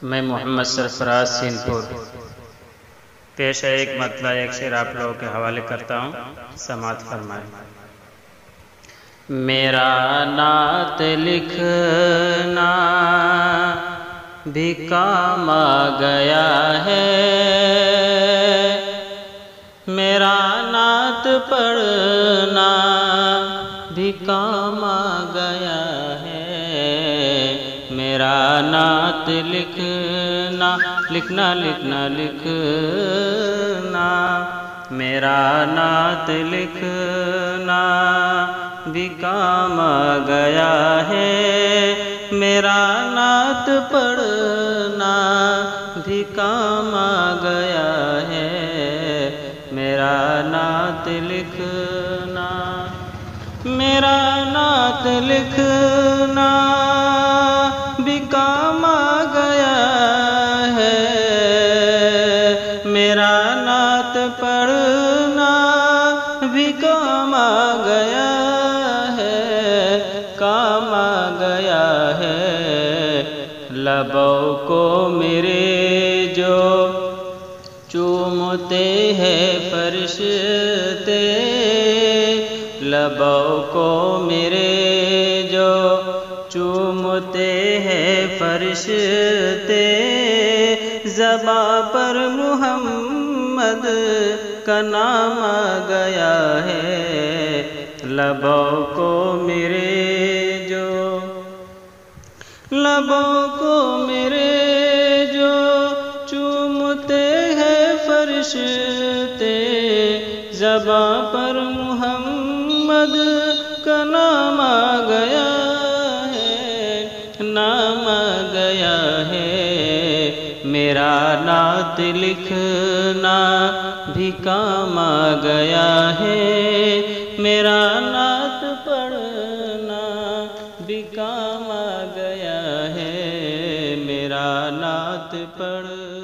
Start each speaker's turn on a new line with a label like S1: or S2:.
S1: میں محمد سرفراز سین پور پیش ہے ایک مطلع ایک شعر آپ لوگوں کے حوالے کرتا ہوں، سماعت فرمائیں۔ میرا نعت لکھنا بھی کام آ گیا ہے، میرا نعت پڑھنا بھی کام آ گیا ہے، میرا نعت لکھنا میرا نعت لکھنا بھی کام آ گیا ہے، میرا نعت پڑھنا بھی کام آ گیا ہے، میرا نعت لکھنا میرا نعت لکھنا بھی کام آ گیا ہے، میرا نعت پڑھنا بھی کام آ گیا ہے، کام آ گیا ہے۔ لبوں کو میرے جو چومتے ہیں فرشتے، لبوں کو میرے جو چومتے ہیں فرشتے، زباں پر محمد کا نام آ گیا ہے، لبوں کو میرے جو چومتے ہیں فرشتے، زباں پر محمد کا نام آ گیا ہے، نام آ گیا ہے، میرا نعت لکھنا بھی کام آ گیا ہے، میرا نعت پڑھنا بھی کام آ گیا ہے، میرا نعت پڑھنا